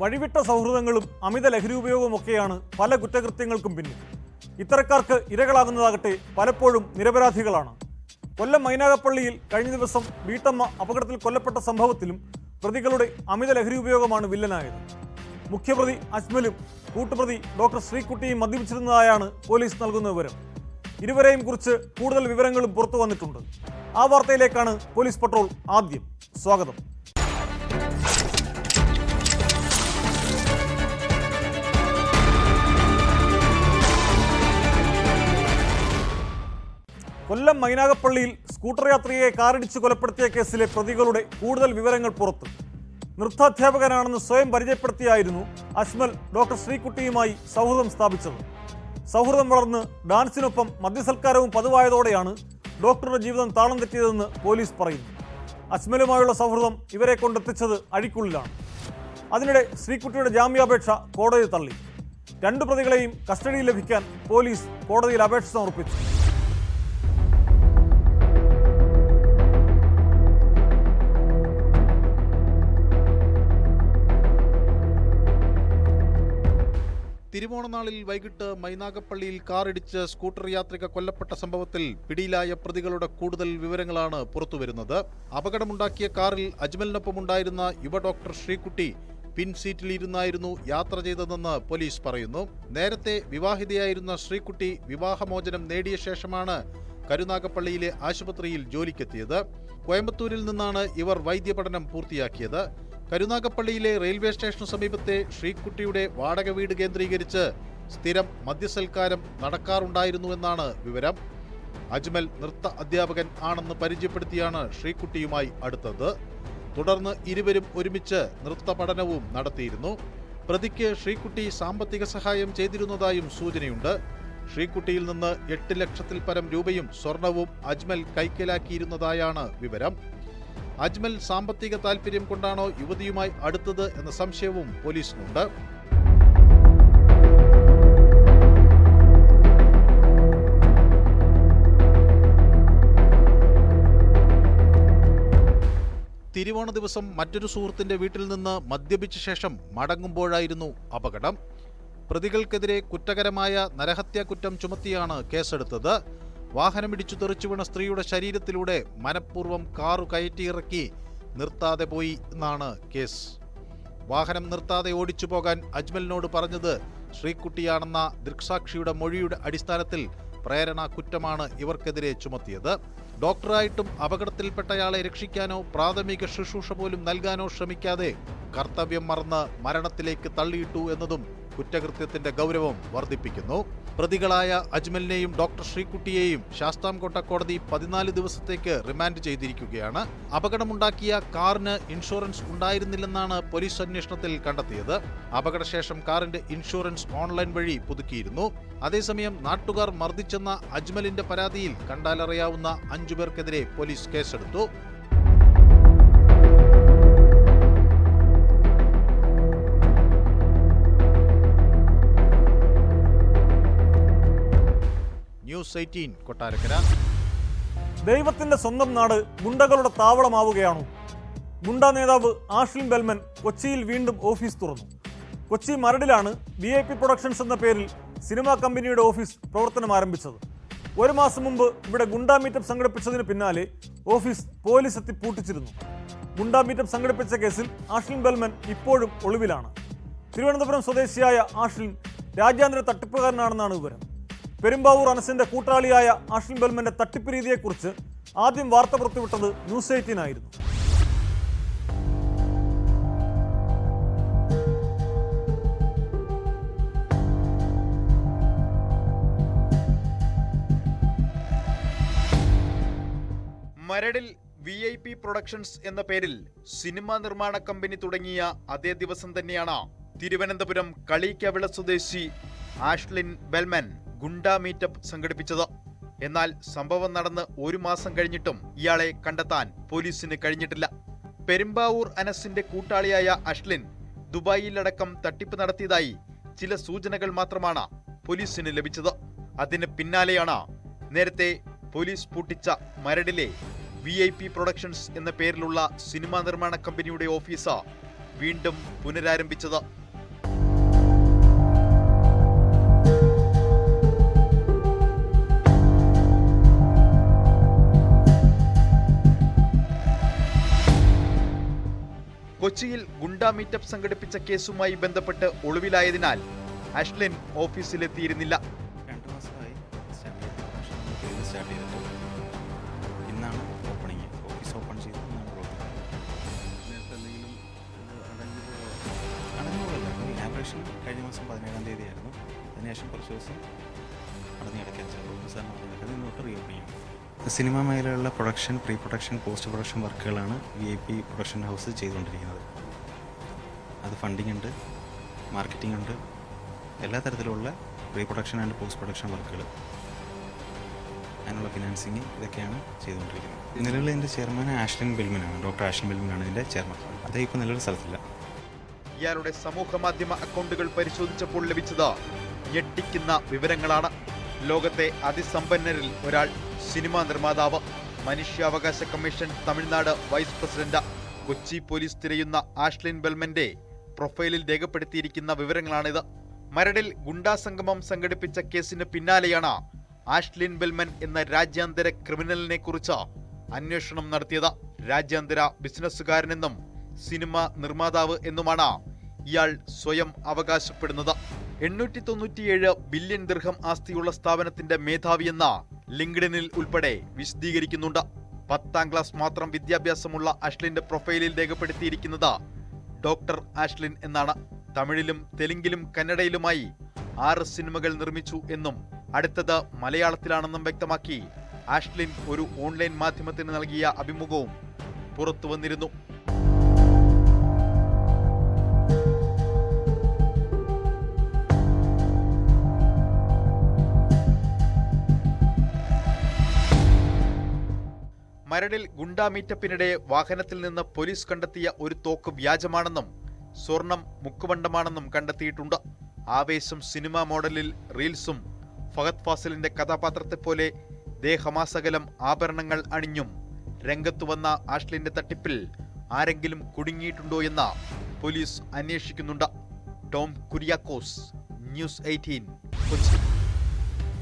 വഴിവിട്ട സൗഹൃദങ്ങളും അമിത ലഹരി ഉപയോഗവുമൊക്കെയാണ് പല കുറ്റകൃത്യങ്ങൾക്കും പിന്നിൽ. ഇത്തരക്കാർക്ക് ഇരകളാകുന്നതാകട്ടെ പലപ്പോഴും നിരപരാധികളാണ്. കൊല്ലം മൈനാഗപ്പള്ളിയിൽ കഴിഞ്ഞ ദിവസം വീട്ടമ്മ അപകടത്തിൽ കൊല്ലപ്പെട്ട സംഭവത്തിലും പ്രതികളുടെ അമിത ലഹരി ഉപയോഗമാണ് വില്ലനായത്. മുഖ്യപ്രതി അജ്മലും കൂട്ടുപ്രതി ഡോക്ടർ ശ്രീകുട്ടിയും മദ്യപിച്ചിരുന്നതായാണ് പോലീസ് നൽകുന്ന വിവരം. ഇരുവരെയും കുറിച്ച് കൂടുതൽ വിവരങ്ങളും പുറത്തു വന്നിട്ടുണ്ട്. ആ വാർത്തയിലേക്കാണ് പോലീസ് പട്രോൾ ആദ്യം. സ്വാഗതം. കൊല്ലം മൈനാഗപ്പള്ളിയിൽ സ്കൂട്ടർ യാത്രികയെ കാറിടിച്ച് കൊലപ്പെടുത്തിയ കേസിലെ പ്രതികളുടെ കൂടുതൽ വിവരങ്ങൾ പുറത്ത്. നൃത്താധ്യാപകനാണെന്ന് സ്വയം പരിചയപ്പെടുത്തിയായിരുന്നു അജ്മൽ ഡോക്ടർ ശ്രീകുട്ടിയുമായി സൗഹൃദം സ്ഥാപിച്ചത്. സൗഹൃദം വളർന്ന് ഡാൻസിനൊപ്പം മദ്യസൽക്കാരവും പതിവായതോടെയാണ് ഡോക്ടറുടെ ജീവിതം താളം തെറ്റിയതെന്ന് പോലീസ് പറയുന്നു. അജ്മലുമായുള്ള സൗഹൃദം ഇവരെ കൊണ്ടെത്തിച്ചത് അഴിക്കുള്ളിലാണ്. അതിനിടെ ശ്രീകുട്ടിയുടെ ജാമ്യാപേക്ഷ കോടതി തള്ളി. രണ്ടു പ്രതികളെയും കസ്റ്റഡിയിൽ ലഭിക്കാൻ പോലീസ് കോടതിയിൽ അപേക്ഷ സമർപ്പിച്ചു. തിരുവോണനാളിൽ വൈകിട്ട് മൈനാഗപ്പള്ളിയിൽ കാറിടിച്ച് സ്കൂട്ടർ യാത്രിക കൊല്ലപ്പെട്ട സംഭവത്തിൽ പിടിയിലായ പ്രതികളുടെ കൂടുതൽ വിവരങ്ങളാണ് പുറത്തുവരുന്നത്. അപകടമുണ്ടാക്കിയ കാറിൽ അജ്മലിനൊപ്പമുണ്ടായിരുന്ന യുവ ഡോക്ടർ ശ്രീകുട്ടി പിൻസീറ്റിലിരുന്നായിരുന്നു യാത്ര ചെയ്തതെന്ന് പോലീസ് പറയുന്നു. നേരത്തെ വിവാഹിതയായിരുന്ന ശ്രീകുട്ടി വിവാഹമോചനം നേടിയ ശേഷമാണ് കരുനാഗപ്പള്ളിയിലെ ആശുപത്രിയിൽ ജോലിക്കെത്തിയത്. കോയമ്പത്തൂരിൽ നിന്നാണ് ഇവർ വൈദ്യപഠനം പൂർത്തിയാക്കിയത്. കരുനാഗപ്പള്ളിയിലെ റെയിൽവേ സ്റ്റേഷനു സമീപത്തെ ശ്രീകുട്ടിയുടെ വാടക വീട് കേന്ദ്രീകരിച്ച് സ്ഥിരം മദ്യസൽക്കാരം നടക്കാറുണ്ടായിരുന്നുവെന്നാണ് വിവരം. അജ്മൽ നൃത്ത അധ്യാപകൻ ആണെന്ന് പരിചയപ്പെടുത്തിയാണ് ശ്രീകുട്ടിയുമായി അടുത്തത്. തുടർന്ന് ഇരുവരും ഒരുമിച്ച് നൃത്ത പഠനവും നടത്തിയിരുന്നു. പ്രതിക്ക് ശ്രീകുട്ടി സാമ്പത്തിക സഹായം ചെയ്തിരുന്നതായും സൂചനയുണ്ട്. ശ്രീകുട്ടിയിൽ നിന്ന് 8 ലക്ഷത്തിൽ പരം രൂപയും സ്വർണവും അജ്മൽ കൈക്കലാക്കിയിരുന്നതായാണ് വിവരം. അജ്മൽ സാമ്പത്തിക താൽപര്യം കൊണ്ടാണോ യുവതിയുമായി അടുത്തത് എന്ന സംശയവും പോലീസിനുണ്ട്. തിരുവോണ ദിവസം മറ്റൊരു സുഹൃത്തിന്റെ വീട്ടിൽ നിന്ന് മദ്യപിച്ച ശേഷം മടങ്ങുമ്പോഴായിരുന്നു അപകടം. പ്രതികൾക്കെതിരെ കുറ്റകരമായ നരഹത്യാ കുറ്റം ചുമത്തിയാണ് കേസെടുത്തത്. വാഹനമിടിച്ചു തെറിച്ചു വീണ സ്ത്രീയുടെ ശരീരത്തിലൂടെ മനഃപൂർവ്വം കാറു കയറ്റിയിറക്കി നിർത്താതെ പോയി എന്നാണ് കേസ്. വാഹനം നിർത്താതെ ഓടിച്ചു പോകാൻ അജ്മലിനോട് പറഞ്ഞത് ശ്രീകുട്ടിയാണെന്ന ദൃക്സാക്ഷിയുടെ മൊഴിയുടെ അടിസ്ഥാനത്തിൽ പ്രേരണ കുറ്റമാണ് ഇവർക്കെതിരെ ചുമത്തിയത്. ഡോക്ടറായിട്ടും അപകടത്തിൽപ്പെട്ടയാളെ രക്ഷിക്കാനോ പ്രാഥമിക ശുശ്രൂഷ പോലും നൽകാനോ ശ്രമിക്കാതെ കർത്തവ്യം മറന്ന് മരണത്തിലേക്ക് തള്ളിയിട്ടു എന്നതും കുറ്റകൃത്യത്തിന്റെ ഗൗരവം വർദ്ധിപ്പിക്കുന്നു. പ്രതികളായ അജ്മലിനെയും ഡോക്ടർ ശ്രീകുട്ടിയെയും ശാസ്താംകോട്ട കോടതി 14 ദിവസത്തേക്ക് റിമാൻഡ് ചെയ്തിരിക്കുകയാണ്. അപകടമുണ്ടാക്കിയ കാറിന് ഇൻഷുറൻസ് ഉണ്ടായിരുന്നില്ലെന്നാണ് പോലീസ് അന്വേഷണത്തിൽ കണ്ടെത്തിയത്. അപകടശേഷം കാറിന്റെ ഇൻഷുറൻസ് ഓൺലൈൻ വഴി പുതുക്കിയിരുന്നു. അതേസമയം നാട്ടുകാർ മർദ്ദിച്ചെന്ന അജ്മലിന്റെ പരാതിയിൽ കണ്ടാലറിയാവുന്ന 5 പേർക്കെതിരെ പോലീസ് കേസെടുത്തു. ന്യൂസ് 18 കൊട്ടാരക്കര. ദൈവത്തിന്റെ സ്വന്തം നാട് ഗുണ്ടകളുടെ താവളമാവുകയാണോ? ഗുണ്ട നേതാവ് ആഷ്ലിൻ ബെൽമൻ കൊച്ചിയിൽ വീണ്ടും ഓഫീസ് തുറന്നു. കൊച്ചി മരടിലാണ് VIP പ്രൊഡക്ഷൻസ് എന്ന പേരിൽ സിനിമാ കമ്പനിയുടെ ഓഫീസ് പ്രവർത്തനം ആരംഭിച്ചത്. 1 മാസം മുമ്പ് ഇവിടെ ഗുണ്ടാ മീറ്റപ്പ് സംഘടിപ്പിച്ചതിന് പിന്നാലെ ഓഫീസ് പോലീസ് എത്തി പൂട്ടിച്ചിരുന്നു. ഗുണ്ടാ മീറ്റപ്പ് സംഘടിപ്പിച്ച കേസിൽ ആഷ്ലിൻ ബെൽമൻ ഇപ്പോഴും ഒളിവിലാണ്. തിരുവനന്തപുരം സ്വദേശിയായ ആഷ്ലിൻ രാജ്യാന്തര തട്ടിപ്പുകാരനാണെന്നാണ് വിവരം. പെരുമ്പാവൂർ അനസിന്റെ കൂട്ടാളിയായ ആഷ്ലിൻ ബെൽമന്റെ തട്ടിപ്പ് രീതിയെക്കുറിച്ച് ആദ്യം വാർത്ത പുറത്തുവിട്ടത് ന്യൂസ് 18 ആയിരുന്നു. മരടിൽ VIP പ്രൊഡക്ഷൻസ് എന്ന പേരിൽ സിനിമാ നിർമ്മാണ കമ്പനി തുടങ്ങിയ അതേ ദിവസം തന്നെയാണ് തിരുവനന്തപുരം കളിക്കവിള സ്വദേശി ആഷ്ലിൻ ബെൽമൻ ഗുണ്ടാ മീറ്റപ്പ് സംഘടിപ്പിച്ചത്. എന്നാൽ സംഭവം നടന്ന് 1 മാസം കഴിഞ്ഞിട്ടും ഇയാളെ കണ്ടെത്താൻ പോലീസിന് കഴിഞ്ഞിട്ടില്ല. പെരുമ്പാവൂർ അനസിന്റെ കൂട്ടാളിയായ അഷ്ലിൻ ദുബായിലടക്കം തട്ടിപ്പ് നടത്തിയതായി ചില സൂചനകൾ മാത്രമാണ് പോലീസിന് ലഭിച്ചത്. അതിന് പിന്നാലെയാണ് നേരത്തെ പോലീസ് പൂട്ടിച്ച മരടിലെ VIP പ്രൊഡക്ഷൻസ് എന്ന പേരിലുള്ള സിനിമാ നിർമ്മാണ കമ്പനിയുടെ ഓഫീസ് വീണ്ടും പുനരാരംഭിച്ചത്. കൊച്ചിയിൽ ഗുണ്ടാ മീറ്റപ്പ് സംഘടിപ്പിച്ച കേസുമായി ബന്ധപ്പെട്ട് ഒളിവിലായതിനാൽ ആഷ്ലിൻ ഓഫീസിലെത്തിയിരുന്നില്ല. 2 മാസമായി സ്റ്റാർട്ട് ചെയ്തിട്ട് ഇന്നാണ് ഓപ്പണിങ്. ഓഫീസ് ഓപ്പൺ ചെയ്ത് അടഞ്ഞുപോകല്ല. ഇനാഗ്രേഷൻ കഴിഞ്ഞ മാസം 17-ാം തീയതി ആയിരുന്നു. അതിനുശേഷം കുറച്ച് ദിവസം അടഞ്ഞു കിടക്കാൻ സാറിന് ഇന്നോട്ട് റീഓപ്പണിങ്. സിനിമ മേഖലയിലുള്ള production, pre production, post production വർക്കുകളാണ് VIP പ്രൊഡക്ഷൻ ഹൗസ് ചെയ്തുകൊണ്ടിരിക്കുന്നത്. അത് ഫണ്ടിങ് ഉണ്ട്, മാർക്കറ്റിംഗ് ഉണ്ട്, എല്ലാ തരത്തിലുള്ള pre production and post production വർക്കുകൾ, അതിനുള്ള ഫിനാൻസിങ് ഇതൊക്കെയാണ് ചെയ്തുകൊണ്ടിരിക്കുന്നത്. നിലവിൽ ഇതിൻ്റെ ചെയർമാൻ ആഷ്ലിൻ ബെൽമനാണ്. ഡോക്ടർ ആഷ്ലിൻ ബെൽമനാണ് ഇതിൻ്റെ ചെയർമാൻ. അദ്ദേഹം ഇപ്പോൾ നിലവിൽ സ്ഥലത്തില്ല. ഇയാളുടെ സമൂഹ മാധ്യമ അക്കൗണ്ടുകൾ പരിശോധിച്ചപ്പോൾ ലഭിച്ചത് ഞെട്ടിക്കുന്ന വിവരങ്ങളാണ്. ലോകത്തെ അതിസമ്പന്നരിൽ ഒരാൾ, സിനിമാ നിർമ്മാതാവ്, മനുഷ്യാവകാശ commission Tamil Nadu vice president. Kochi police തിരയുന്ന ആഷ്ലിൻ ബെൽമന്റെ പ്രൊഫൈലിൽ രേഖപ്പെടുത്തിയിരിക്കുന്ന വിവരങ്ങളാണിത്. മരടിൽ ഗുണ്ടാ സംഗമം സംഘടിപ്പിച്ച കേസിന് പിന്നാലെയാണ് ആഷ്ലിൻ ബെൽമൻ എന്ന രാജ്യാന്തര ക്രിമിനലിനെ കുറിച്ച് അന്വേഷണം നടത്തിയത്. രാജ്യാന്തര ബിസിനസ്സുകാരനെന്നും സിനിമ നിർമ്മാതാവ് എന്നുമാണ് ഇയാൾ സ്വയം അവകാശപ്പെടുന്നത്. 897 ബില്യൺ ദിർഹം ആസ്തിയുള്ള സ്ഥാപനത്തിന്റെ മേധാവിയെന്ന ലിങ്ക്ഡിനിൽ ഉൾപ്പെടെ വിശദീകരിക്കുന്നുണ്ട്. 10ാം ക്ലാസ് മാത്രം വിദ്യാഭ്യാസമുള്ള ആഷ്ലിന്റെ പ്രൊഫൈലിൽ രേഖപ്പെടുത്തിയിരിക്കുന്നത് ഡോക്ടർ ആഷ്ലിൻ എന്നാണ്. തമിഴിലും തെലുങ്കിലും കന്നഡയിലുമായി 6 സിനിമകൾ നിർമ്മിച്ചു എന്നും അടുത്തത് മലയാളത്തിലാണെന്നും വ്യക്തമാക്കി ആഷ്ലിൻ ഒരു ഓൺലൈൻ മാധ്യമത്തിന് നൽകിയ അഭിമുഖവും പുറത്തു വന്നിരുന്നു. മരടിൽ ഗുണ്ടാ മീറ്റപ്പിനിടെ വാഹനത്തിൽ നിന്ന് പോലീസ് കണ്ടെത്തിയ ഒരു തോക്ക് വ്യാജമാണെന്നും സ്വർണം മുക്കുവണ്ടമാണെന്നും കണ്ടെത്തിയിട്ടുണ്ട്. ആവേശം സിനിമാ മോഡലിൽ റീൽസും ഫഹദ് ഫാസിലിന്റെ കഥാപാത്രത്തെ പോലെ ദേഹമാസകലം ആഭരണങ്ങൾ അണിഞ്ഞും രംഗത്തു വന്ന ആഷ്ലിന്റെ തട്ടിപ്പിൽ ആരെങ്കിലും കുടുങ്ങിയിട്ടുണ്ടോ എന്ന് പോലീസ് അന്വേഷിക്കുന്നുണ്ട്. Tom Kuriakose, news 18, Kochi.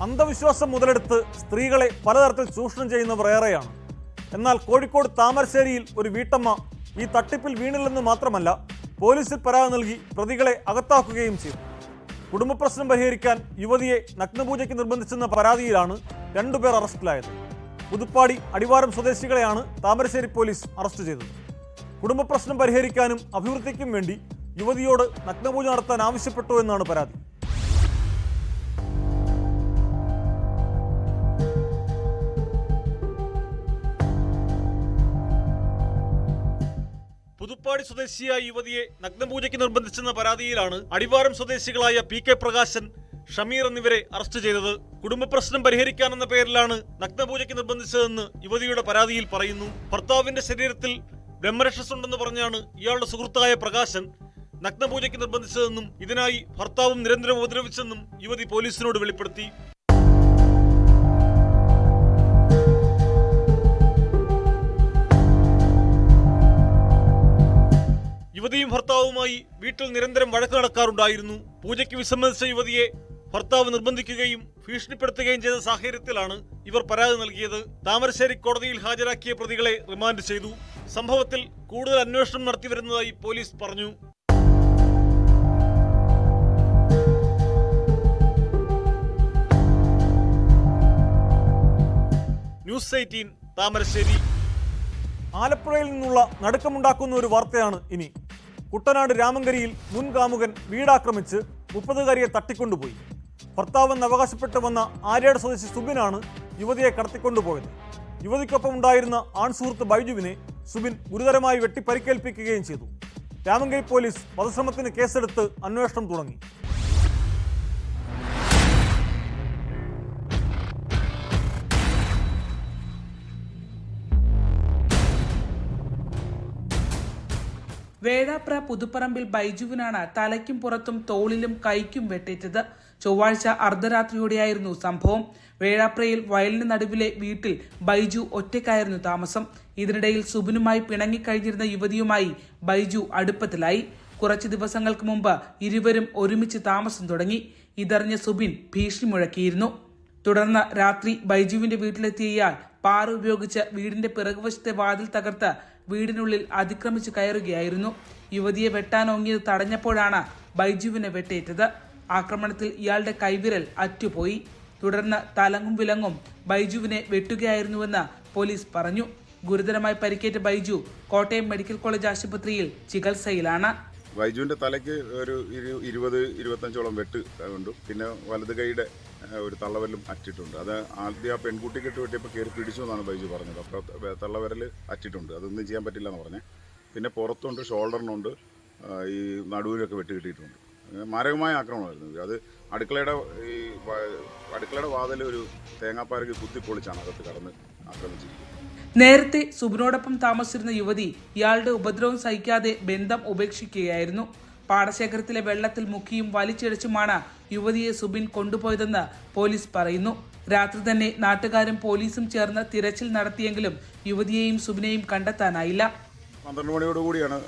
അന്ധവിശ്വാസം മുതലെടുത്ത് സ്ത്രീകളെ പലതരത്തിൽ ചൂഷണം ചെയ്യുന്നവർ ഏറെയാണ്. എന്നാൽ കോഴിക്കോട് താമരശ്ശേരിയിൽ ഒരു വീട്ടമ്മ ഈ തട്ടിപ്പിൽ വീണില്ലെന്ന് മാത്രമല്ല, പോലീസിൽ പരാതി നൽകി പ്രതികളെ അകത്താക്കുകയും ചെയ്തു. കുടുംബ പ്രശ്നം പരിഹരിക്കാൻ യുവതിയെ നഗ്നപൂജയ്ക്ക് നിർബന്ധിച്ചെന്ന പരാതിയിലാണ് 2 പേർ അറസ്റ്റിലായത്. പുതുപ്പാടി അടിവാരം സ്വദേശികളെയാണ് താമരശ്ശേരി പോലീസ് അറസ്റ്റ് ചെയ്തത്. കുടുംബ പ്രശ്നം പരിഹരിക്കാനും അഭിവൃദ്ധിക്കും വേണ്ടി യുവതിയോട് നഗ്നപൂജ നടത്താൻ ആവശ്യപ്പെട്ടു എന്നാണ് പരാതി. പുതുപ്പാടി സ്വദേശിയായ യുവതിയെ നഗ്നപൂജയ്ക്ക് നിർബന്ധിച്ചെന്ന പരാതിയിലാണ് അടിവാരം സ്വദേശികളായ PK പ്രകാശൻ, ഷമീർ എന്നിവരെ അറസ്റ്റ് ചെയ്തത്. കുടുംബ പ്രശ്നം പരിഹരിക്കാനെന്ന പേരിലാണ് നഗ്നപൂജയ്ക്ക് നിർബന്ധിച്ചതെന്ന് യുവതിയുടെ പരാതിയിൽ പറയുന്നു. ഭർത്താവിന്റെ ശരീരത്തിൽ ബ്രഹ്മരക്ഷസുണ്ടെന്ന് പറഞ്ഞാണ് ഇയാളുടെ സുഹൃത്തായ പ്രകാശൻ നഗ്നപൂജയ്ക്ക് നിർബന്ധിച്ചതെന്നും ഇതിനായി ഭർത്താവും നിരന്തരം ഉപദ്രവിച്ചെന്നും യുവതി പോലീസിനോട് വെളിപ്പെടുത്തി. യുവതിയും ഭർത്താവുമായി വീട്ടിൽ നിരന്തരം വഴക്ക് നടക്കാറുണ്ടായിരുന്നു. പൂജയ്ക്ക് വിസമ്മതിച്ച യുവതിയെ ഭർത്താവ് നിർബന്ധിക്കുകയും ഭീഷണിപ്പെടുത്തുകയും ചെയ്ത സാഹചര്യത്തിലാണ് ഇവർ പരാതി നൽകിയത്. താമരശ്ശേരി കോടതിയിൽ ഹാജരാക്കിയ പ്രതികളെ റിമാൻഡ് ചെയ്തു. സംഭവത്തിൽ കൂടുതൽ അന്വേഷണം നടത്തിവരുന്നതായി പോലീസ് പറഞ്ഞു. ന്യൂസ് 18 താമരശ്ശേരി. ആലപ്പുഴയിൽ നിന്നുള്ള നടുക്കമുണ്ടാക്കുന്ന ഒരു വാർത്തയാണ് ഇനി. കുട്ടനാട് രാമങ്കരിയിൽ മുൻ കാമുകൻ വീടാക്രമിച്ച് 30-കാരിയെ തട്ടിക്കൊണ്ടുപോയി. ഭർത്താവെന്ന് അവകാശപ്പെട്ട് വന്ന ആര്യാട് സ്വദേശി സുബിനാണ് യുവതിയെ കടത്തിക്കൊണ്ടുപോയത്. യുവതിക്കൊപ്പം ഉണ്ടായിരുന്ന ആൺസുഹൃത്ത് ബൈജുവിനെ സുബിൻ ഗുരുതരമായി വെട്ടി പരിക്കേൽപ്പിക്കുകയും ചെയ്തു. രാമങ്കരി പോലീസ് വധശ്രമത്തിന് കേസെടുത്ത് അന്വേഷണം തുടങ്ങി. വേഴാപ്ര പുതുപ്പറമ്പിൽ ബൈജുവിനാണ് തലയ്ക്കും പുറത്തും തോളിലും കൈക്കും വെട്ടേറ്റത്. ചൊവ്വാഴ്ച അർദ്ധരാത്രിയോടെയായിരുന്നു സംഭവം. വേഴാപ്രയിൽ വയലിന് നടുവിലെ വീട്ടിൽ ബൈജു ഒറ്റയ്ക്കായിരുന്നു താമസം. ഇതിനിടയിൽ സുബിനുമായി പിണങ്ങിക്കഴിഞ്ഞിരുന്ന യുവതിയുമായി ബൈജു അടുപ്പത്തിലായി. കുറച്ചു ദിവസങ്ങൾക്ക് മുമ്പ് ഇരുവരും ഒരുമിച്ച് താമസം തുടങ്ങി. ഇതറിഞ്ഞ സുബിൻ ഭീഷണി മുഴക്കിയിരുന്നു. തുടർന്ന് രാത്രി ബൈജുവിന്റെ വീട്ടിലെത്തിയ ഇയാൾ പാറ ഉപയോഗിച്ച് വീടിന്റെ പിറകുവശത്തെ വാതിൽ തകർത്ത് വീടിനുള്ളിൽ അതിക്രമിച്ചു കയറുകയായിരുന്നു. യുവതിയെ വെട്ടാനോങ്ങിയത് തടഞ്ഞപ്പോഴാണ് ബൈജുവിനെ വെട്ടേറ്റത്. ആക്രമണത്തിൽ ഇയാളുടെ കൈവിരൽ അറ്റുപോയി. തുടർന്ന് തലങ്ങും വിലങ്ങും ബൈജുവിനെ വെട്ടുകയായിരുന്നുവെന്ന് പോലീസ് പറഞ്ഞു. ഗുരുതരമായി പരിക്കേറ്റ ബൈജു കോട്ടയം മെഡിക്കൽ കോളേജ് ആശുപത്രിയിൽ ചികിത്സയിലാണ്. ബൈജുവിൻ്റെ തലയ്ക്ക് ഒരു 20-25 വെട്ട് ഉണ്ട്. പിന്നെ വലത് കൈയുടെ ഒരു തള്ളവരലും അറ്റിട്ടുണ്ട്. അത് ആദ്യം ആ പെൺകുട്ടിക്കിട്ട് വെട്ടിയപ്പോൾ കയറി പിടിച്ചു എന്നാണ് ബൈജു പറഞ്ഞത്. അപ്പോൾ തള്ളവരൽ അറ്റിട്ടുണ്ട്. അതൊന്നും ചെയ്യാൻ പറ്റില്ല എന്ന് പറഞ്ഞത്. പിന്നെ പുറത്തുണ്ട്, ഷോൾഡറിനുണ്ട്, ഈ നടുവിലൊക്കെ വെട്ട് കിട്ടിയിട്ടുണ്ട്. മാരകമായ ആക്രമണമായിരുന്നു. അത് അടുക്കളയുടെ വാതിൽ ഒരു തേങ്ങാപ്പാരക്ക് കുത്തിപ്പൊളിച്ചാണ് അകത്ത് കടന്ന് ആക്രമിച്ചിരിക്കുന്നത്. നേരത്തെ സുബിനോടൊപ്പം താമസിച്ചിരുന്ന യുവതി ഇയാളുടെ ഉപദ്രവം സഹിക്കാതെ ബന്ധം ഉപേക്ഷിക്കുകയായിരുന്നു. പാടശേഖരത്തിലെ വെള്ളത്തിൽ മുക്കിയും വലിച്ചിഴച്ചുമാണ് യുവതിയെ സുബിൻ കൊണ്ടുപോയതെന്ന് പോലീസ് പറയുന്നു. രാത്രി തന്നെ നാട്ടുകാരും പോലീസും ചേർന്ന് തിരച്ചിൽ നടത്തിയെങ്കിലും യുവതിയെയും സുബിനെയും കണ്ടെത്താനായില്ല. 12 മണിയോടുകൂടിയാണ്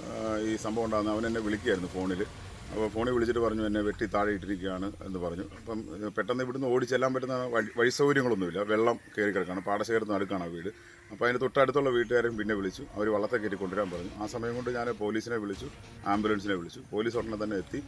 ഈ സംഭവം ഉണ്ടാകുന്നത്. അവൻ എന്നെ വിളിക്കുകയായിരുന്നു ഫോണിൽ. അപ്പോൾ ഫോണിൽ വിളിച്ചിട്ട് പറഞ്ഞു എന്നെ വെട്ടി താഴെ ഇട്ടിരിക്കുകയാണ് എന്ന് പറഞ്ഞു. അപ്പം പെട്ടെന്ന് ഇവിടുന്ന് ഓടിച്ചെല്ലാൻ പറ്റുന്ന വഴി സൗകര്യങ്ങളൊന്നുമില്ല. വെള്ളം കയറി കിടക്കുകയാണ്. പാടശേഖരത്തിന് അടുക്കാണ് ആ വീട്. അപ്പോൾ അതിന് തൊട്ടടുത്തുള്ള വീട്ടുകാരും പിന്നെ വിളിച്ചു. അവർ വള്ളത്തെ കയറ്റി കൊണ്ടുവരാൻ പറഞ്ഞു. ആ സമയം കൊണ്ട് ഞാൻ പോലീസിനെ വിളിച്ചു, ആംബുലൻസിനെ വിളിച്ചു. പോലീസ് ഉടനെ തന്നെ എത്തി.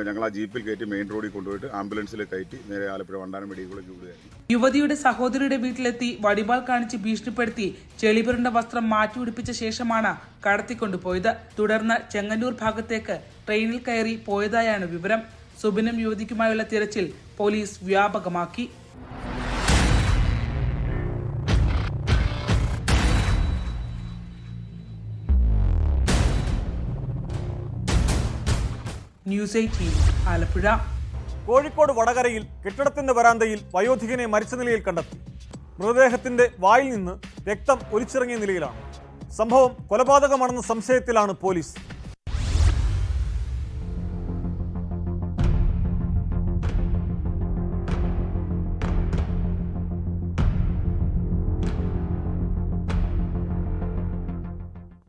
ഞങ്ങൾ ആ ജീപ്പിൽ കയറ്റി മെയിൻ റോഡിൽ കൊണ്ടുപോയിട്ട് ആംബുലൻസിൽ കയറ്റി നേരെ ആലപ്പുഴ വണ്ടാനം മെഡിക്കലിലേക്ക് വിടുകയായിരുന്നു. യുവതിയുടെ സഹോദരിയുടെ വീട്ടിലെത്തി വടിവാൾ കാണിച്ച് ഭീഷണിപ്പെടുത്തി ചെളിപുരണ്ട വസ്ത്രം മാറ്റിയുടിപ്പിച്ച ശേഷമാണ് കടത്തിക്കൊണ്ടുപോയത്. തുടർന്ന് ചെങ്ങന്നൂർ ഭാഗത്തേക്ക് ട്രെയിനിൽ കയറി പോയതായാണ് വിവരം. സുബിനും യുവതിക്കുമായുള്ള തിരച്ചിൽ പോലീസ് വ്യാപകമാക്കി. ന്യൂസ് 18 ആലപ്പുഴ. കോഴിക്കോട് വടകരയിൽ കെട്ടിടത്തിന്റെ വരാന്തയിൽ വയോധികനെ മരിച്ച നിലയിൽ കണ്ടെത്തി. മൃതദേഹത്തിന്റെ വായിൽ നിന്ന് രക്തം ഒലിച്ചിറങ്ങിയ നിലയിലാണ്. സംഭവം കൊലപാതകമാണെന്ന സംശയത്തിലാണ് പോലീസ്.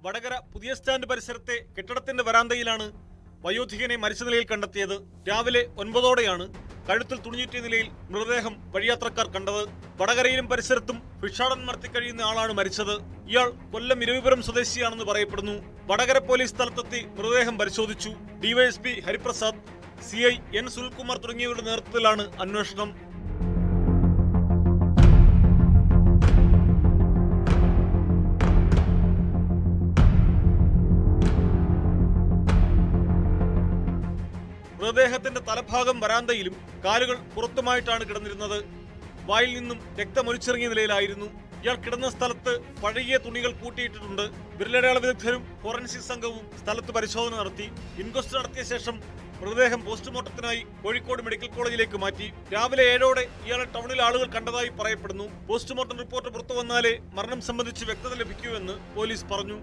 വടകര പുതിയ സ്റ്റാൻഡ് പരിസരത്തെ കെട്ടിടത്തിന്റെ വരാന്തയിലാണ് വയോധികനെ മരിച്ച നിലയിൽ കണ്ടെത്തിയത്. രാവിലെ 9ഓടെയാണ് കഴുത്തിൽ തുണിഞ്ഞിറ്റിയ നിലയിൽ മൃതദേഹം വഴിയാത്രക്കാർ കണ്ടത്. വടകരയിലും പരിസരത്തും ഭിക്ഷാടനം നടത്തി കഴിയുന്ന ആളാണ് മരിച്ചത്. ഇയാൾ കൊല്ലം ഇരവിപുരം സ്വദേശിയാണെന്ന് പറയപ്പെടുന്നു. വടകര പോലീസ് സ്ഥലത്തെത്തി മൃതദേഹം പരിശോധിച്ചു. DYSP Hariprasad, CI N Sunilkumar തുടങ്ങിയവരുടെ നേതൃത്വത്തിലാണ് അന്വേഷണം. മൃതദേഹത്തിന്റെ തലഭാഗം വരാന്തയിലും കാലുകൾ പുറത്തുമായിട്ടാണ് കിടന്നിരുന്നത്. വായിൽ നിന്നും രക്തമൊലിച്ചിറങ്ങിയ നിലയിലായിരുന്നു. ഇയാൾ കിടന്ന സ്ഥലത്ത് പഴകിയ തുണികൾ കൂട്ടിയിട്ടിട്ടുണ്ട്. വിരലടയാള വിദഗ്ധരും ഫോറൻസിക് സംഘവും സ്ഥലത്ത് പരിശോധന നടത്തി. ഇൻക്വസ്റ്റ് നടത്തിയ ശേഷം മൃതദേഹം പോസ്റ്റ്മോർട്ടത്തിനായി കോഴിക്കോട് മെഡിക്കൽ കോളേജിലേക്ക് മാറ്റി. രാവിലെ 7ഓടെ ഇയാളെ ടൗണിൽ ആളുകൾ കണ്ടതായി പറയപ്പെടുന്നു. പോസ്റ്റ്മോർട്ടം റിപ്പോർട്ട് പുറത്തു വന്നാലേ മരണം സംബന്ധിച്ച് വ്യക്തത ലഭിക്കൂ എന്ന് പോലീസ് പറഞ്ഞു.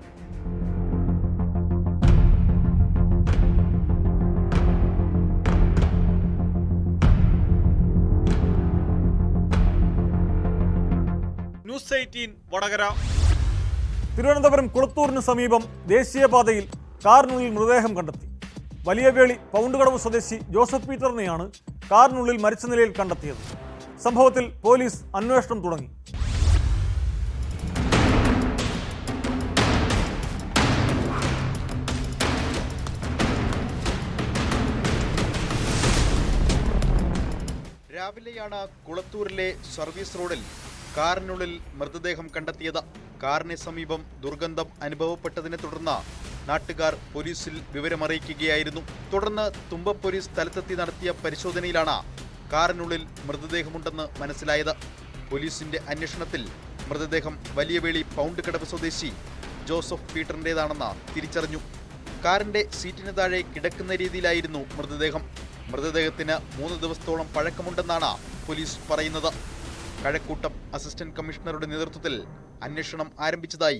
ന്യൂസ് 18 വടകര. തിരുവനന്തപുരം കുളത്തൂരിന് സമീപം ദേശീയപാതയിൽ കാറിനുള്ളിൽ മൃതദേഹം കണ്ടെത്തി. വലിയവേളി പൗണ്ടുകടവ് സ്വദേശി ജോസഫ് പീറ്ററിനെയാണ് കാറിനുള്ളിൽ മരിച്ച നിലയിൽ കണ്ടെത്തിയത്. സംഭവത്തിൽ പോലീസ് അന്വേഷണം തുടങ്ങി. രാവിലെയാണ് കുളത്തൂരിലെ സർവീസ് റോഡിൽ കാറിനുള്ളിൽ മൃതദേഹം കണ്ടെത്തിയത്. കാറിന് സമീപം ദുർഗന്ധം അനുഭവപ്പെട്ടതിനെ തുടർന്ന് നാട്ടുകാർ പോലീസിൽ വിവരമറിയിക്കുകയായിരുന്നു. തുടർന്ന് തുമ്പ പോലീസ് സ്ഥലത്തെത്തി നടത്തിയ പരിശോധനയിലാണ് കാറിനുള്ളിൽ മൃതദേഹമുണ്ടെന്ന് മനസ്സിലായത്. പോലീസിന്റെ അന്വേഷണത്തിൽ മൃതദേഹം വലിയവേളി പൗണ്ടുകടവ് സ്വദേശി ജോസഫ് പീറ്ററിൻ്റെതാണെന്ന് തിരിച്ചറിഞ്ഞു. കാറിന്റെ സീറ്റിന് താഴെ കിടക്കുന്ന രീതിയിലായിരുന്നു മൃതദേഹം. മൃതദേഹത്തിന് 3 ദിവസത്തോളം പഴക്കമുണ്ടെന്നാണ് പോലീസ് പറയുന്നത്. കഴക്കൂട്ടം അസിസ്റ്റന്റ് കമ്മീഷണറുടെ നേതൃത്വത്തിൽ അന്വേഷണം ആരംഭിച്ചതായി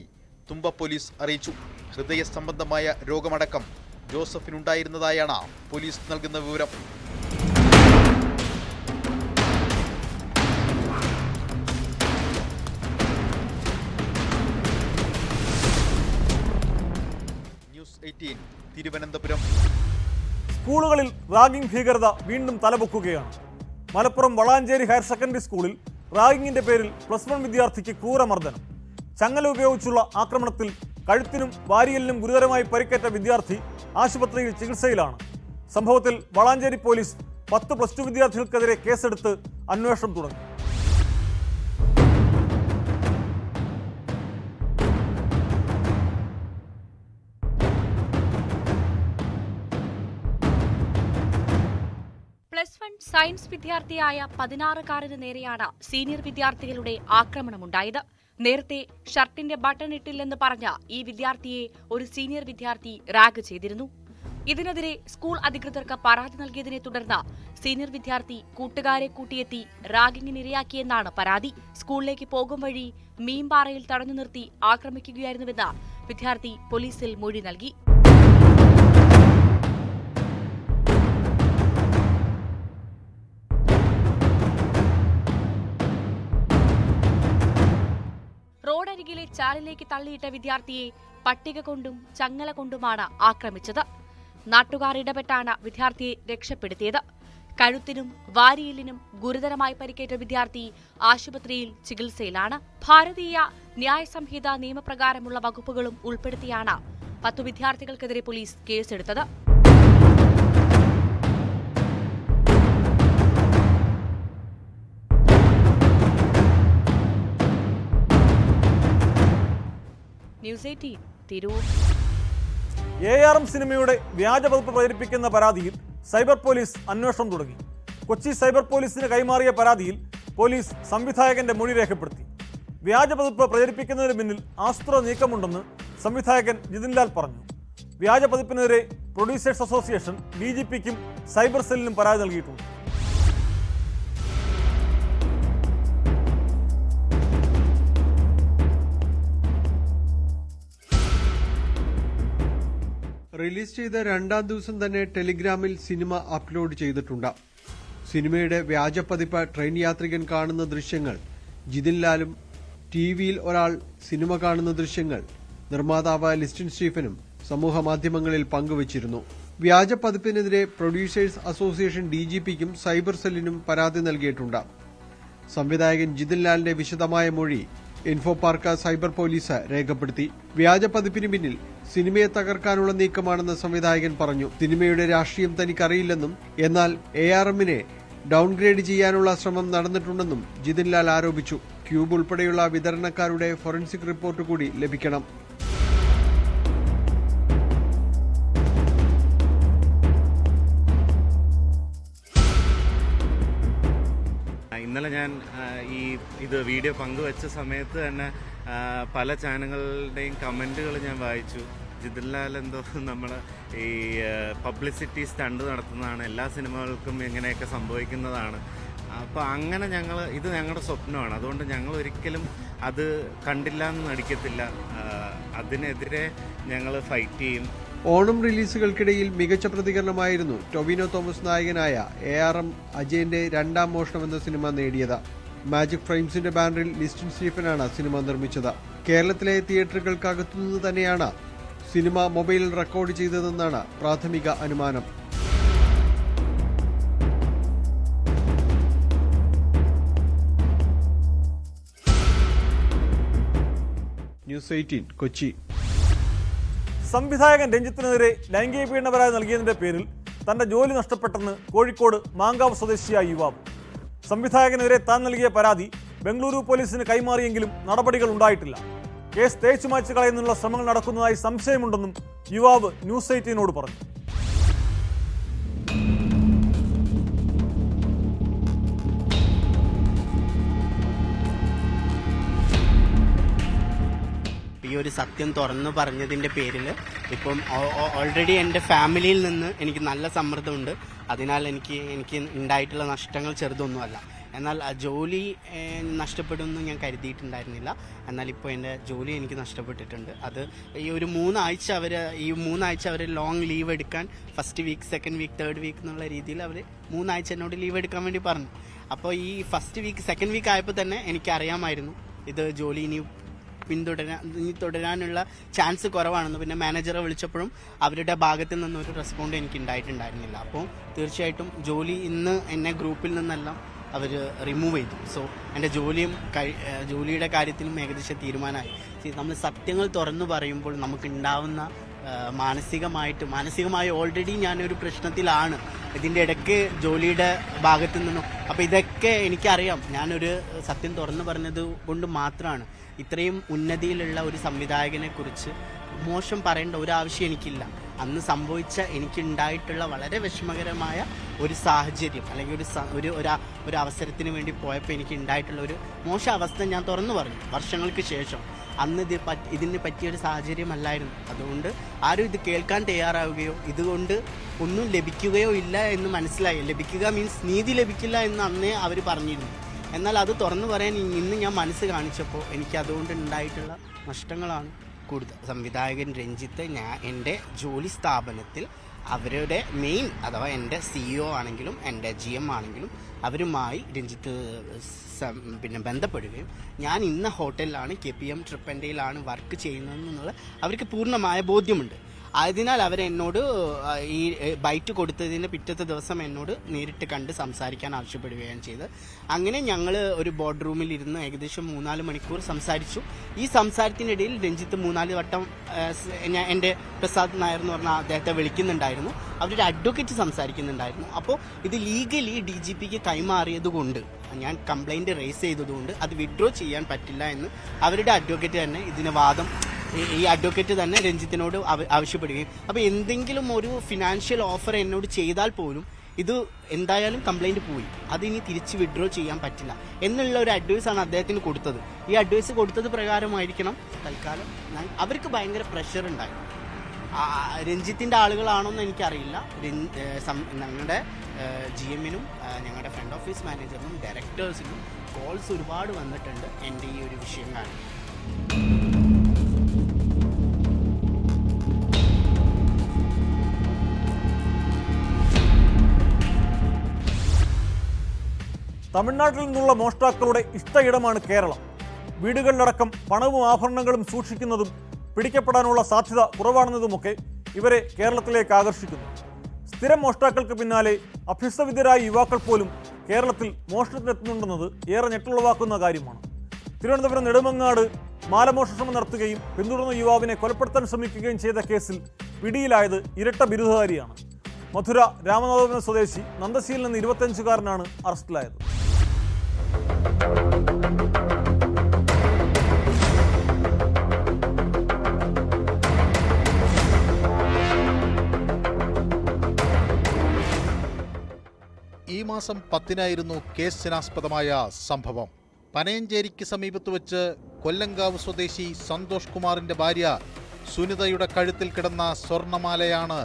തുമ്പ പോലീസ് അറിയിച്ചു. ഹൃദയ സംബന്ധമായ രോഗമടക്കം ജോസഫിനുണ്ടായിരുന്നതായാണ് പോലീസ് നൽകുന്ന വിവരം. തിരുവനന്തപുരം. സ്കൂളുകളിൽ റാഗിംഗ് ഭീകരത വീണ്ടും തലപൊക്കുകയാണ്. മലപ്പുറം വളാഞ്ചേരി ഹയർ സെക്കൻഡറി സ്കൂളിൽ റാഗിങ്ങിന്റെ പേരിൽ +1 വിദ്യാർത്ഥിക്ക് ക്രൂരമർദ്ദനം. ചങ്ങല ഉപയോഗിച്ചുള്ള ആക്രമണത്തിൽ കഴുത്തിനും വാരിയലിനും ഗുരുതരമായി പരിക്കേറ്റ വിദ്യാർത്ഥി ആശുപത്രിയിൽ ചികിത്സയിലാണ്. സംഭവത്തിൽ വളാഞ്ചേരി പോലീസ് 10 +2 വിദ്യാർത്ഥികൾക്കെതിരെ കേസെടുത്ത് അന്വേഷണം തുടങ്ങി. +1 സയൻസ് വിദ്യാർത്ഥിയായ 16-കാരന് നേരെയാണ് സീനിയർ വിദ്യാർത്ഥികളുടെ ആക്രമണമുണ്ടായത്. നേരത്തെ ഷർട്ടിന്റെ ബട്ടൺ ഇട്ടില്ലെന്ന് പറഞ്ഞ ഈ വിദ്യാർത്ഥിയെ ഒരു സീനിയർ വിദ്യാർത്ഥി റാഗ് ചെയ്തിരുന്നു. ഇതിനെതിരെ സ്കൂൾ അധികൃതർക്ക് പരാതി നൽകിയതിനെ തുടർന്ന് സീനിയർ വിദ്യാർത്ഥി കൂട്ടുകാരെ കൂട്ടിയെത്തി റാഗിങ്ങിനിരയാക്കിയെന്നാണ് പരാതി. സ്കൂളിലേക്ക് പോകും വഴി മീൻപാറയിൽ തടഞ്ഞു നിർത്തി ആക്രമിക്കുകയായിരുന്നുവെന്ന് വിദ്യാർത്ഥി പോലീസിൽ മൊഴി നൽകി. റോഡരികിലെ ചാലിലേക്ക് തള്ളിയിട്ട വിദ്യാർത്ഥിയെ പട്ടിക കൊണ്ടും ചങ്ങല കൊണ്ടുമാണ് ആക്രമിച്ചത്. നാട്ടുകാർ ഇടപെട്ടാണ് വിദ്യാർത്ഥിയെ രക്ഷപ്പെടുത്തിയത്. കഴുത്തിനും വാരിയലിനും ഗുരുതരമായി പരിക്കേറ്റ വിദ്യാർത്ഥി ആശുപത്രിയിൽ ചികിത്സയിലാണ്. ഭാരതീയ ന്യായ സംഹിത നിയമപ്രകാരമുള്ള വകുപ്പുകളും ഉൾപ്പെടുത്തിയാണ് 10 വിദ്യാർത്ഥികൾക്കെതിരെ പോലീസ് കേസെടുത്തത്. ന്യൂസ് 18 തിരൂർ. ARM സിനിമയുടെ വ്യാജപതിപ്പ് പ്രചരിപ്പിക്കുന്ന പരാതിയിൽ സൈബർ പോലീസ് അന്വേഷണം തുടങ്ങി. കൊച്ചി സൈബർ പോലീസിന് കൈമാറിയ പരാതിയിൽ പോലീസ് സംവിധായകന്റെ മൊഴി രേഖപ്പെടുത്തി. വ്യാജപതിപ്പ് പ്രചരിപ്പിക്കുന്നതിന് പിന്നിൽ ആസൂത്രിത നീക്കമുണ്ടെന്ന് സംവിധായകൻ ജിതിൻ ലാൽ പറഞ്ഞു. വ്യാജപതിപ്പിനെതിരെ പ്രൊഡ്യൂസേഴ്സ് അസോസിയേഷൻ DGPക്കും സൈബർ സെല്ലിനും പരാതി നൽകിയിട്ടുണ്ട്. റിലീസ് ചെയ്ത 2ാം ദിവസം തന്നെ ടെലിഗ്രാമിൽ സിനിമ അപ്ലോഡ് ചെയ്തിട്ടുണ്ട്. സിനിമയുടെ വ്യാജപ്പതിപ്പ് ട്രെയിൻ യാത്രികൻ കാണുന്ന ദൃശ്യങ്ങൾ, ജിതിൻ ലാലും ടിവിയിൽ ഒരാൾ സിനിമ കാണുന്ന ദൃശ്യങ്ങൾ നിർമ്മാതാവ് ലിസ്റ്റിൻ സ്റ്റീഫനും സമൂഹ മാധ്യമങ്ങളിൽ പങ്കുവച്ചിരുന്നു. വ്യാജപ്പതിപ്പിനെതിരെ പ്രൊഡ്യൂസേഴ്സ് അസോസിയേഷൻ DGPക്കും സൈബർ സെല്ലിനും പരാതി നൽകിയിട്ടുണ്ട്. സംവിധായകൻ ജിതിൻ ലാലിന്റെ വിശദമായ മൊഴി ഇൻഫോ പാർക്ക് സൈബർ പോലീസ് രേഖപ്പെടുത്തി. വ്യാജപ്പതിപ്പിന് പിന്നിൽ സിനിമയെ തകർക്കാനുള്ള നീക്കമാണെന്ന് സംവിധായകൻ പറഞ്ഞു. സിനിമയുടെ രാഷ്ട്രീയം തനിക്കറിയില്ലെന്നും എന്നാൽ ARMനെ ഡൌൺഗ്രേഡ് ചെയ്യാനുള്ള ശ്രമം നടന്നിട്ടുണ്ടെന്നും ജിതിൻ ലാൽ ആരോപിച്ചു. ക്യൂബ് ഉൾപ്പെടെയുള്ള വിതരണക്കാരുടെ ഫോറൻസിക് റിപ്പോർട്ട് കൂടി ലഭിക്കണം. ഇന്നലെ ഞാൻ ഇത് വീഡിയോ പങ്കുവച്ച സമയത്ത് തന്നെ പല ചാനലുകളുടെയും കമൻറ്റുകൾ ഞാൻ വായിച്ചു. ജിതിൻ ലാൽ എന്തോ നമ്മൾ ഈ പബ്ലിസിറ്റി സ്റ്റണ്ട് നടത്തുന്നതാണ്, എല്ലാ സിനിമകൾക്കും ഇങ്ങനെയൊക്കെ സംഭവിക്കുന്നതാണ്. അപ്പോൾ അങ്ങനെ ഇത് ഞങ്ങളുടെ സ്വപ്നമാണ്. അതുകൊണ്ട് ഞങ്ങൾ ഒരിക്കലും അത് കണ്ടില്ല എന്ന് നടിക്കത്തില്ല. അതിനെതിരെ ഞങ്ങൾ ഫൈറ്റ് ചെയ്യും. ഓണം റിലീസുകൾക്കിടയിൽ മികച്ച പ്രതികരണമായിരുന്നു ടൊവിനോ തോമസ് നായകനായ ARM അജയന്റെ 2ാം മോഷണം എന്ന സിനിമ നേടിയത്. മാജിക് ഫ്രെയിംസിന്റെ ബാനറിൽ ലിസ്റ്റിൻ സ്റ്റീഫനാണ് സിനിമ നിർമ്മിച്ചത്. കേരളത്തിലെ തിയേറ്ററുകൾക്കകത്തുനിന്ന് തന്നെയാണ് സിനിമ മൊബൈലിൽ റെക്കോർഡ് ചെയ്തതെന്നാണ് പ്രാഥമിക അനുമാനം. ന്യൂസ് 18 കൊച്ചി. സംവിധായകൻ രഞ്ജിത്തിനെതിരെ ലൈംഗിക പീഡന പരാതി നൽകിയതിന്റെ പേരിൽ തന്റെ ജോലി നഷ്ടപ്പെട്ടെന്ന് കോഴിക്കോട് മാങ്കാവ് സ്വദേശിയായ യുവാവ്. സംവിധായകനെതിരെ താൻ നൽകിയ പരാതി ബംഗളൂരു പോലീസിന് കൈമാറിയെങ്കിലും നടപടികൾ ഉണ്ടായിട്ടില്ല. കേസ് തേച്ചുമാച്ച് കളയുന്നതിനുള്ള ശ്രമങ്ങൾ നടക്കുന്നതായി സംശയമുണ്ടെന്നും യുവാവ് ന്യൂസ് 18നോട് പറഞ്ഞു. ഈ ഒരു സത്യം തുറന്നു പറഞ്ഞതിൻ്റെ പേരിൽ ഇപ്പം ഓൾറെഡി എൻ്റെ ഫാമിലിയിൽ നിന്ന് എനിക്ക് നല്ല സമ്മർദ്ദമുണ്ട്. അതിനാൽ എനിക്ക് ഉണ്ടായിട്ടുള്ള നഷ്ടങ്ങൾ ചെറുതൊന്നുമല്ല. എന്നാൽ ജോലി നഷ്ടപ്പെടുമെന്ന് ഞാൻ കരുതിയിട്ടുണ്ടായിരുന്നില്ല. എന്നാൽ ഇപ്പോൾ എൻ്റെ ജോലി എനിക്ക് നഷ്ടപ്പെട്ടിട്ടുണ്ട്. അത് ഈ 3 ആഴ്ച അവർ ലോങ് ലീവ് എടുക്കാൻ first week, second week, third week എന്നുള്ള രീതിയിൽ അവർ 3 ആഴ്ച എന്നോട് ലീവ് എടുക്കാൻ വേണ്ടി പറഞ്ഞു. അപ്പോൾ ഈ ഫസ്റ്റ് വീക്ക്, സെക്കൻഡ് വീക്ക് ആയപ്പോൾ തന്നെ എനിക്കറിയാമായിരുന്നു ഇത് ജോലി ഇനി തുടരാനുള്ള ചാൻസ് കുറവാണെന്ന് പിന്നെ മാനേജറെ വിളിച്ചപ്പോഴും അവരുടെ ഭാഗത്തു നിന്നൊരു റെസ്പോണ്ട് എനിക്ക് ഉണ്ടായിട്ടുണ്ടായിരുന്നില്ല. അപ്പോൾ തീർച്ചയായിട്ടും ജോലി ഇന്ന് എന്നെ ഗ്രൂപ്പിൽ നിന്നെല്ലാം അവർ റിമൂവ് ചെയ്തു. സോ എൻ്റെ ജോലിയുടെ കാര്യത്തിലും ഏകദേശം തീരുമാനമായി. നമ്മൾ സത്യങ്ങൾ തുറന്നു പറയുമ്പോൾ നമുക്കുണ്ടാവുന്ന മാനസികമായി ഓൾറെഡി ഞാനൊരു പ്രശ്നത്തിലാണ്. ഇതിൻ്റെ ഇടയ്ക്ക് ജോലിയുടെ ഭാഗത്തു നിന്നും അപ്പോൾ ഇതൊക്കെ എനിക്കറിയാം. ഞാനൊരു സത്യം തുറന്നു പറഞ്ഞത് കൊണ്ട് മാത്രമാണ് ഇത്രയും ഉന്നതിയിലുള്ള ഒരു സംവിധായകനെ കുറിച്ച് മോശം പറയേണ്ട ഒരു ആവശ്യം എനിക്കില്ല. അന്ന് സംഭവിച്ച എനിക്കുണ്ടായിട്ടുള്ള വളരെ വിഷമകരമായ ഒരു സാഹചര്യം അല്ലെങ്കിൽ ഒരു അവസരത്തിന് വേണ്ടി പോയപ്പോൾ എനിക്ക് ഉണ്ടായിട്ടുള്ള ഒരു മോശം അവസ്ഥ ഞാൻ തുറന്നു പറഞ്ഞു വർഷങ്ങൾക്ക് ശേഷം. അന്ന് ഇതിന് പറ്റിയൊരു സാഹചര്യമല്ലായിരുന്നു. അതുകൊണ്ട് ആരും ഇത് കേൾക്കാൻ തയ്യാറാവുകയോ ഇതുകൊണ്ട് ഒന്നും ലഭിക്കുകയോ ഇല്ല എന്ന് മനസ്സിലായി. ലഭിക്കുക മീൻസ് നീതി ലഭിക്കില്ല എന്ന് അന്നേ അവർ പറഞ്ഞിരുന്നു. എന്നാൽ അത് തുറന്നു പറയാൻ ഇന്ന് ഞാൻ മനസ്സ് കാണിച്ചപ്പോൾ എനിക്ക് അതുകൊണ്ട് ഉണ്ടായിട്ടുള്ള നഷ്ടങ്ങളാണ് കൂടുതൽ. സംവിധായകൻ രഞ്ജിത്ത് എൻ്റെ ജോലി സ്ഥാപനത്തിൽ അവരുടെ മെയിൻ അഥവാ എൻ്റെ CEO ആണെങ്കിലും എൻ്റെ GM ആണെങ്കിലും അവരുമായി രഞ്ജിത്ത് ബന്ധപ്പെടുകയും ഞാൻ ഇന്ന ഹോട്ടലിലാണ് KPM ട്രിപ്പൻ്റെയിലാണ് വർക്ക് ചെയ്യുന്നതെന്നുള്ള അവർക്ക് പൂർണ്ണമായ ബോധ്യമുണ്ട്. അതിനാൽ അവരെന്നോട് ഈ ബൈറ്റ് കൊടുത്തതിന് പിറ്റത്തെ ദിവസം എന്നോട് നേരിട്ട് കണ്ട് സംസാരിക്കാൻ ആവശ്യപ്പെടുകയാണ് ചെയ്തത്. അങ്ങനെ ഞങ്ങൾ ഒരു ബോർഡ് റൂമിൽ ഇരുന്ന് ഏകദേശം 3-4 മണിക്കൂർ സംസാരിച്ചു. ഈ സംസാരത്തിനിടയിൽ രഞ്ജിത്ത് 3-4 വട്ടം എൻ്റെ പ്രസാദ് നായർ എന്ന് പറഞ്ഞ അദ്ദേഹത്തെ വിളിക്കുന്നുണ്ടായിരുന്നു. അവരുടെ അഡ്വക്കേറ്റ് സംസാരിക്കുന്നുണ്ടായിരുന്നു. അപ്പോൾ ഇത് ലീഗലി DGPക്ക് കൈമാറിയത് കൊണ്ട് ഞാൻ കംപ്ലൈൻറ്റ് റേസ് ചെയ്തതുകൊണ്ട് അത് വിഡ്രോ ചെയ്യാൻ പറ്റില്ല എന്ന് അവരുടെ അഡ്വക്കേറ്റ് തന്നെ ഇതിന് ഈ അഡ്വക്കേറ്റ് തന്നെ രഞ്ജിത്തിനോട് ആവശ്യപ്പെടുകയും അപ്പോൾ എന്തെങ്കിലും ഒരു ഫിനാൻഷ്യൽ ഓഫർ എന്നോട് ചെയ്താൽ പോലും ഇത് എന്തായാലും കംപ്ലൈൻറ്റ് പോയി അതിനി തിരിച്ച് വിഡ്രോ ചെയ്യാൻ പറ്റില്ല എന്നുള്ള ഒരു അഡ്വൈസാണ് അദ്ദേഹത്തിന് കൊടുത്തത്. ഈ അഡ്വൈസ് കൊടുത്തത് പ്രകാരമായിരിക്കണം തൽക്കാലം അവർക്ക് ഭയങ്കര പ്രഷർ ഉണ്ടായി. രഞ്ജിത്തിൻ്റെ ആളുകളാണോന്ന് എനിക്കറിയില്ല. ഞങ്ങളുടെ GMനും ഞങ്ങളുടെ ഫ്രണ്ട് ഓഫീസ് മാനേജറിനും ഡയറക്ടേഴ്സിനും കോൾസ് ഒരുപാട് വന്നിട്ടുണ്ട് എൻ്റെ ഈ ഒരു വിഷയം കാരണം. തമിഴ്നാട്ടിൽ നിന്നുള്ള മോഷ്ടാക്കളുടെ ഇഷ്ടയിടമാണ് കേരളം. വീടുകളിലടക്കം പണവും ആഭരണങ്ങളും സൂക്ഷിക്കുന്നതും പിടിക്കപ്പെടാനുള്ള സാധ്യത കുറവാണെന്നതുമൊക്കെ ഇവരെ കേരളത്തിലേക്ക് ആകർഷിക്കുന്നു. സ്ഥിരം മോഷ്ടാക്കൾക്ക് പിന്നാലെ അഭ്യസ്തവിദ്യരായ യുവാക്കൾ പോലും കേരളത്തിൽ മോഷണത്തിനെത്തുന്നുണ്ടെന്നത് ഏറെ ഞെട്ടുളവാക്കുന്ന കാര്യമാണ്. തിരുവനന്തപുരം നെടുമങ്ങാട് മാലമോഷണം നടത്തുകയും പിന്തുടർന്ന യുവാവിനെ കൊലപ്പെടുത്താൻ ശ്രമിക്കുകയും ചെയ്ത കേസിൽ പിടിയിലായത് ഇരട്ട ബിരുദധാരിയാണ്. മധുര രാമനാഥപുരം സ്വദേശി നന്ദശീലൻ എന്ന 25-കാരനാണ് അറസ്റ്റിലായത്. ഈ മാസം 10-നായിരുന്നു കേസിനാസ്പദമായ സംഭവം. പനയഞ്ചേരിക്ക് സമീപത്ത് വെച്ച് കൊല്ലങ്കാവ് സ്വദേശി സന്തോഷ് കുമാറിന്റെ ഭാര്യ സുനിതയുടെ കഴുത്തിൽ കിടന്ന സ്വർണമാലയാണ്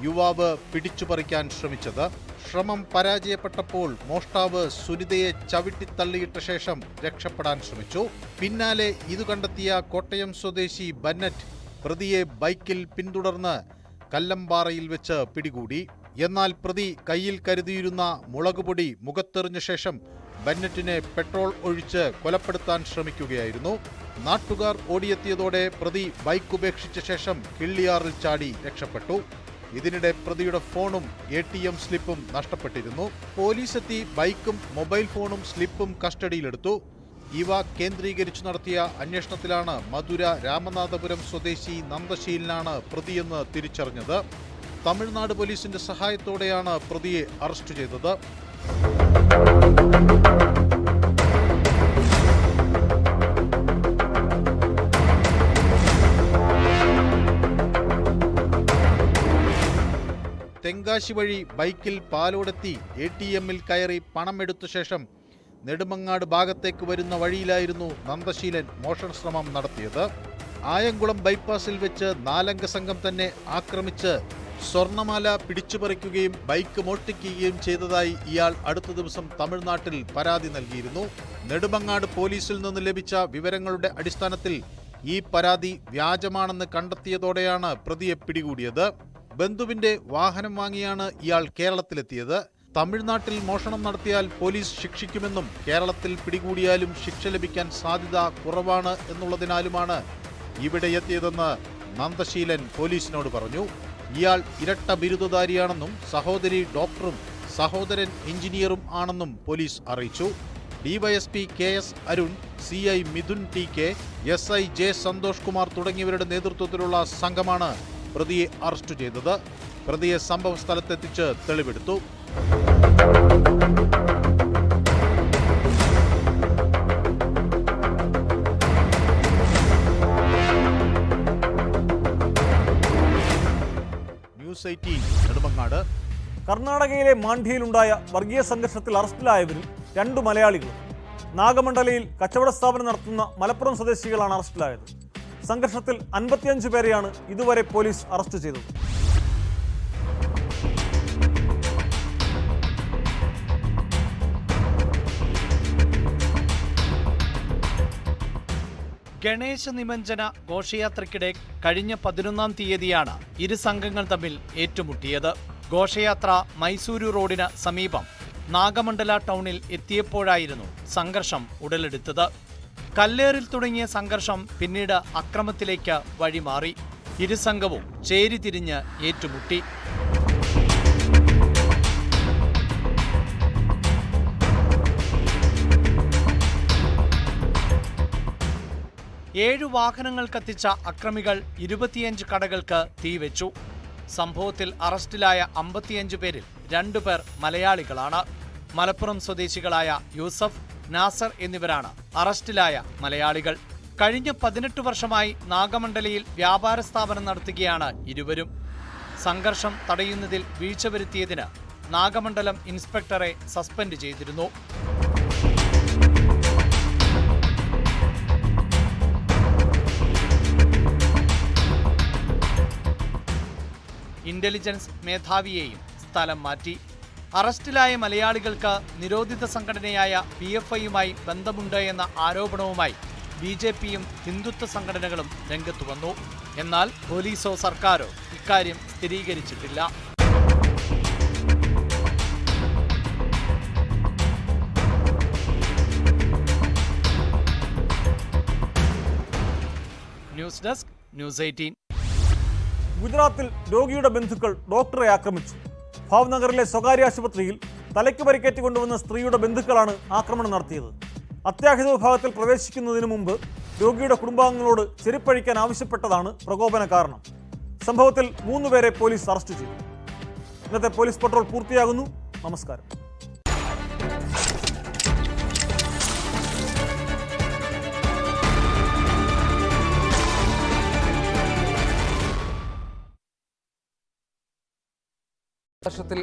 യുവാവ് പിടിച്ചുപറിക്കാൻ ശ്രമിച്ചത്. ശ്രമം പരാജയപ്പെട്ടപ്പോൾ മോഷ്ടാവ് സുനിതയെ ചവിട്ടിത്തള്ളിയിട്ട ശേഷം രക്ഷപ്പെടാൻ ശ്രമിച്ചു. പിന്നാലെ ഇത് കണ്ടെത്തിയ കോട്ടയം സ്വദേശി ബന്നറ്റ് പ്രതിയെ ബൈക്കിൽ പിന്തുടർന്ന് കല്ലമ്പാറയിൽ വെച്ച് പിടികൂടി. എന്നാൽ പ്രതി കയ്യിൽ കരുതിയിരുന്ന മുളകുപൊടി മുഖത്തെറിഞ്ഞ ശേഷം ബന്നറ്റിനെ പെട്രോൾ ഒഴിച്ച് കൊലപ്പെടുത്താൻ ശ്രമിക്കുകയായിരുന്നു. നാട്ടുകാർ ഓടിയെത്തിയതോടെ പ്രതി ബൈക്ക് ഉപേക്ഷിച്ച ശേഷം കിള്ളിയാറിൽ ചാടി രക്ഷപ്പെട്ടു. ഇതിനിടെ പ്രതിയുടെ ഫോണും ATM സ്ലിപ്പും നഷ്ടപ്പെട്ടിരുന്നു. പോലീസെത്തി ബൈക്കും മൊബൈൽ ഫോണും സ്ലിപ്പും കസ്റ്റഡിയിലെടുത്തു. ഇവ കേന്ദ്രീകരിച്ചു നടത്തിയ അന്വേഷണത്തിലാണ് മധുര രാമനാഥപുരം സ്വദേശി നന്ദശീലനാണ് പ്രതിയെന്ന് തിരിച്ചറിഞ്ഞത്. തമിഴ്നാട് പോലീസിന്റെ സഹായത്തോടെയാണ് പ്രതിയെ അറസ്റ്റ് ചെയ്തത്. തെങ്കാശി വഴി ബൈക്കിൽ പാലോടെത്തി ATMൽ കയറി പണമെടുത്ത ശേഷം നെടുമങ്ങാട് ഭാഗത്തേക്ക് വരുന്ന വഴിയിലായിരുന്നു നന്ദശീലൻ മോഷണ ശ്രമം നടത്തിയത്. ആയംകുളം ബൈപ്പാസിൽ വെച്ച് 4-അംഗ സംഘം തന്നെ ആക്രമിച്ച് സ്വർണമാല പിടിച്ചുപറിക്കുകയും ബൈക്ക് മോഷ്ടിക്കുകയും ചെയ്തതായി ഇയാൾ അടുത്ത ദിവസം തമിഴ്നാട്ടിൽ പരാതി നൽകിയിരുന്നു. നെടുമങ്ങാട് പോലീസിൽ നിന്ന് ലഭിച്ച വിവരങ്ങളുടെ അടിസ്ഥാനത്തിൽ ഈ പരാതി വ്യാജമാണെന്ന് കണ്ടെത്തിയതോടെയാണ് പ്രതിയെ പിടികൂടിയത്. ബന്ധുവിന്റെ വാഹനം വാങ്ങിയാണ് ഇയാൾ കേരളത്തിലെത്തിയത്. തമിഴ്നാട്ടിൽ മോഷണം നടത്തിയാൽ പോലീസ് ശിക്ഷിക്കുമെന്നും കേരളത്തിൽ പിടികൂടിയാലും ശിക്ഷ ലഭിക്കാൻ സാധ്യത കുറവാണ് എന്നുള്ളതിനാലുമാണ് ഇവിടെ എത്തിയതെന്ന് നന്ദശീലൻ പോലീസിനോട് പറഞ്ഞു. ഇയാൾ ഇരട്ട ബിരുദധാരിയാണെന്നും സഹോദരി ഡോക്ടറും സഹോദരൻ എഞ്ചിനീയറും ആണെന്നും പോലീസ് അറിയിച്ചു. DYSP KS Arun, CI Mithun TK, SI J Santhosh Kumar തുടങ്ങിയവരുടെ നേതൃത്വത്തിലുള്ള സംഘമാണ് പ്രതിയെ അറസ്റ്റ് ചെയ്തത്. പ്രതിയെ സംഭവ സ്ഥലത്തെത്തിച്ച് തെളിവെടുത്തു. ന്യൂസ് 18 നെടുമങ്ങാട്. കർണാടകയിലെ മാണ്ഡ്യയിലുണ്ടായ വർഗീയ സംഘർഷത്തിൽ അറസ്റ്റിലായവരിൽ 2 മലയാളികൾ. നാഗമണ്ഡലയിൽ കച്ചവട സ്ഥാപനം നടത്തുന്ന മലപ്പുറം സ്വദേശികളാണ് അറസ്റ്റിലായത്. സംഘർഷത്തിൽ 55 പേരെയാണ് ഇതുവരെ പോലീസ് അറസ്റ്റ് ചെയ്തത്. ഗണേശ നിമഞ്ജന ഘോഷയാത്രയ്ക്കിടെ കഴിഞ്ഞ 11-ാം തീയതിയാണ് ഇരു സംഘങ്ങൾ തമ്മിൽ ഏറ്റുമുട്ടിയത്. ഘോഷയാത്ര മൈസൂരു റോഡിന് സമീപം നാഗമണ്ഡല ടൗണിൽ എത്തിയപ്പോഴായിരുന്നു സംഘർഷം ഉടലെടുത്തത്. കല്ലേറിൽ തുടങ്ങിയ സംഘർഷം പിന്നീട് അക്രമത്തിലേക്ക് വഴിമാറി. ഇരു സംഘവും ചേരിതിരിഞ്ഞ് ഏറ്റുമുട്ടി. ഏഴ് വാഹനങ്ങൾ കത്തിച്ച അക്രമികൾ 25 കടകൾക്ക് തീവെച്ചു. സംഭവത്തിൽ അറസ്റ്റിലായ 55 പേരിൽ 2 പേർ മലയാളികളാണ്. മലപ്പുറം സ്വദേശികളായ യൂസഫ്, നാസർ എന്നിവരാണ് അറസ്റ്റിലായ മലയാളികൾ. കഴിഞ്ഞ 18 വർഷമായി നാഗമണ്ഡലയിൽ വ്യാപാര സ്ഥാപനം നടത്തുകയാണ് ഇരുവരും. സംഘർഷം തടയുന്നതിൽ വീഴ്ച വരുത്തിയതിന് നാഗമണ്ഡലം ഇൻസ്പെക്ടറെ സസ്പെൻഡ് ചെയ്തിരുന്നു. ഇന്റലിജൻസ് മേധാവിയെയും സ്ഥലം മാറ്റി. അറസ്റ്റിലായ മലയാളികൾക്ക് നിരോധിത സംഘടനയായ PFIയുമായി ബന്ധമുണ്ട് എന്ന ആരോപണവുമായി BJPയും ഹിന്ദുത്വ സംഘടനകളും രംഗത്തു വന്നു. എന്നാൽ പോലീസോ സർക്കാരോ ഇക്കാര്യം സ്ഥിരീകരിച്ചിട്ടില്ല. News desk, news 18. ഗുജറാത്തിൽ രോഗിയുടെ ബന്ധുക്കൾ ഡോക്ടറെ ആക്രമിച്ചു. ഭാവ്നഗറിലെ സ്വകാര്യ ആശുപത്രിയിൽ തലയ്ക്ക് പരിക്കേറ്റ് കൊണ്ടുവന്ന സ്ത്രീയുടെ ബന്ധുക്കളാണ് ആക്രമണം നടത്തിയത്. അത്യാഹിത വിഭാഗത്തിൽ പ്രവേശിക്കുന്നതിന് മുമ്പ് രോഗിയുടെ കുടുംബാംഗങ്ങളോട് ചെരുപ്പഴിക്കാൻ ആവശ്യപ്പെട്ടതാണ് പ്രകോപന കാരണം. സംഭവത്തിൽ 3 പേരെ പോലീസ് അറസ്റ്റ് ചെയ്തു. ഇന്നത്തെ പോലീസ് പട്രോൾ പൂർത്തിയാകുന്നു. നമസ്കാരം. വർഷത്തിൽ